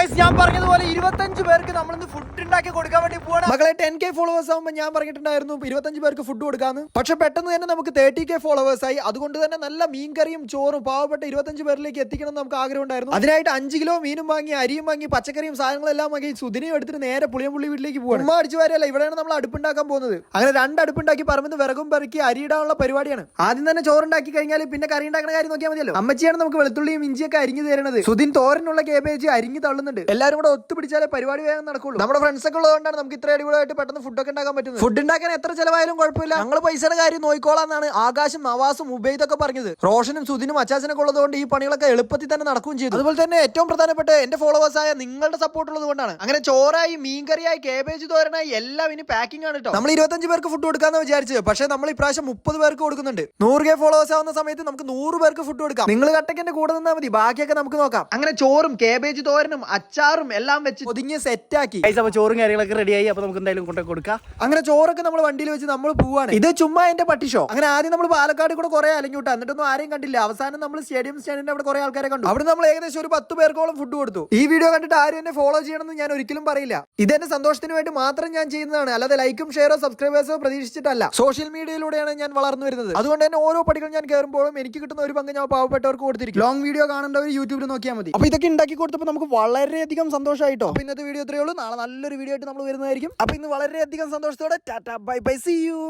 Guys ഞാൻ പറഞ്ഞതുപോലെ 25 പേർക്ക് നമ്മളിന്ന് ഫുഡ് ഉണ്ടാക്കി കൊടുക്കാൻ വേണ്ടി പോവാണ്. മക്കളെ 10K ഫോളോവേഴ്സ് ആകുമ്പോൾ ഞാൻ പറഞ്ഞിട്ടുണ്ടായിരുന്നു 25 പേർക്ക് ഫുഡ് കൊടുക്കാന്ന്. പക്ഷെ പെട്ടെന്ന് തന്നെ നമുക്ക് 30K ഫോളോവേഴ്സ് ആയി. അതുകൊണ്ട് തന്നെ നല്ല മീൻകറിയും ചോറും പാവപ്പെട്ട 25 പേരിലേക്ക് എത്തിക്കണം എന്ന് നമുക്ക് ആഗ്രഹം ഉണ്ടായിരുന്നു. അതിനായിട്ട് 5 കിലോ മീനും വാങ്ങി, അരിയും വാങ്ങി, പച്ചക്കറിയും സാധനങ്ങളെല്ലാം വാങ്ങി സുദിനെയും എടുത്തിട്ട് നേരെ പുളിയമ്പുള്ളി വീട്ടിലേക്ക് പോകണം. ഉമ്മ അടിച്ചു വരെയല്ല, ഇവിടെയാണ് നമ്മൾ അടുപ്പുണ്ടാക്കാൻ പോകുന്നത്. അങ്ങനെ 2 അടുപ്പുണ്ടാക്കി പറമ്പ് വിറകും പെറുക്കി അരിയിടാനുള്ള പരിപാടിയാണ്. ആദ്യം തന്നെ ചോറുണ്ടാക്കി കഴിഞ്ഞാൽ പിന്നെ കറി ഉണ്ടാക്കുന്ന കാര്യം നോക്കിയാൽ മതിയല്ലോ. അമ്മച്ചിയാണ് നമുക്ക് വെളുത്തുള്ളിയും ഇഞ്ചിയൊക്കെ അരിഞ്ഞു തരുന്നത്. സുദിൻ തോരനുള്ള കേബേജ് അരിഞ്ഞു തള്ളുന്നുണ്ട്. എല്ലാവരും കൂടെ ഒത്തുപിടിച്ചാലേ പരിപാടി വേഗം നടക്കുള്ളൂ. നമ്മുടെ ഫ്രണ്ട്സ് ഒക്കെ ഉള്ളതുകൊണ്ടാണ് നമുക്ക് ഇത്ര അടിപൊളിയായിട്ട് പെട്ടെന്ന് ഫുഡൊക്കെ ഉണ്ടാക്കാൻ പറ്റുന്നത്. ഫുഡ് ഉണ്ടാക്കാൻ എത്ര ചെലവായാലും കുഴപ്പമില്ല, ഞങ്ങൾ പൈസയുടെ കാര്യം നോക്കിക്കോളാന്നാണ് ആകാശും നവാസും ഉബൈദൊക്കെ പറഞ്ഞത്. റോഷനും സുദിനും അച്ചാച്ചനൊക്കെ ഉള്ളതുകൊണ്ട് ഈ പണികളൊക്കെ എളുപ്പത്തിൽ തന്നെ നടക്കുകയും ചെയ്തു. അതുപോലെ തന്നെ ഏറ്റവും പ്രധാനപ്പെട്ട എന്റെ ഫോളോവേഴ്സായ നിങ്ങളുടെ സപ്പോർട്ട് ഉള്ളത് കൊണ്ടാണ്. അങ്ങനെ ചോറായി, മീൻകറിയായി, കേബേജ് തോരനായി എല്ലാം ഇനി പാക്കിംഗ് ആണ് കേട്ടോ. നമ്മൾ 25 പേർക്ക് ഫുഡ് കൊടുക്കാന്ന് വിചാരിച്ചത്, പക്ഷേ നമ്മൾ ഇപ്രാവശ്യം 30 പേർക്ക് കൊടുക്കുന്നുണ്ട്. 100K ഫോളോവേഴ്സ് ആവുന്ന സമയത്ത് നമുക്ക് 100 പേർക്ക് ഫുഡ് കൊടുക്കാം. നിങ്ങൾ കട്ടക്കന്റെ കൂടെ നിന്നാൽ മതി, ബാക്കിയൊക്കെ നമുക്ക് നോക്കാം. അങ്ങനെ ചോറും കേബേജ് തോരനും അച്ചാറും എല്ലാം വെച്ച് ഒതുങ്ങി സെറ്റ് ആക്കി. ചോറും കാര്യങ്ങളൊക്കെ റെഡിയായി. അപ്പൊ നമുക്ക് എന്തായാലും കൊണ്ടു കൊടുക്കാം. അങ്ങനെ ചോറൊക്കെ നമ്മൾ വണ്ടിയിൽ വെച്ച് നമ്മൾ പോവാണ്. ഇത് ചുമ്മാ എന്റെ പട്ടി ഷോ. അങ്ങനെ ആദ്യം നമ്മൾ പാലക്കാട് കൂടെ കുറെ അലഞ്ഞൂട്ടാ, എന്നിട്ടൊന്നും ആരെയും കണ്ടില്ല. അവസാനം നമ്മൾ സ്റ്റേഡിയം സ്റ്റാൻഡിന്റെ അവിടെ കുറെ ആൾക്കാരെ കണ്ടു. അവിടെ നമ്മൾ ഏകദേശം ഒരു 10 പേർക്കോളം ഫുഡ് കൊടുത്തു. ഈ വീഡിയോ കണ്ടിട്ട് ആരും എന്നെ ഫോളോ ചെയ്യണമെന്ന് ഞാൻ ഒരിക്കലും പറയില്ല. ഇതെന്റെ സന്തോഷത്തിന് വേണ്ടി മാത്രം ഞാൻ ചെയ്യുന്നതാണ്, അല്ലാതെ ലൈക്കും ഷെയറോ സബ്സ്ക്രൈബേഴ്സോ പ്രതീക്ഷിച്ചിട്ടല്ല. സോഷ്യൽ മീഡിയയിലൂടെയാണ് ഞാൻ വളർന്നു വരുന്നത്. അതുകൊണ്ട് തന്നെ ഓരോ പടികൾ ഞാൻ കയറുമ്പോഴും എനിക്ക് കിട്ടുന്ന ഒരു പങ്ക് ഞാൻ പാവപ്പെട്ടവർക്ക് കൊടുത്തിരിക്കും. ലോങ് വീഡിയോ കാണേണ്ടവർ യൂട്യൂബിൽ നോക്കിയാൽ മതി. അപ്പൊ ഇതൊക്കെ ഉണ്ടാക്കി കൊടുത്തപ്പോൾ നമുക്ക് വളരെയധികം സന്തോഷമായിട്ടോ. അപ്പൊ ഇന്നത്തെ വീഡിയോ ഇത്രയേ ഉള്ളൂ. നാളെ നല്ലൊരു വീഡിയോ ആയിട്ട് നമ്മൾ വരുന്നതായിരിക്കും. അപ്പൊ ഇന്ന് വളരെയധികം സന്തോഷത്തോടെ tata bye bye, see U.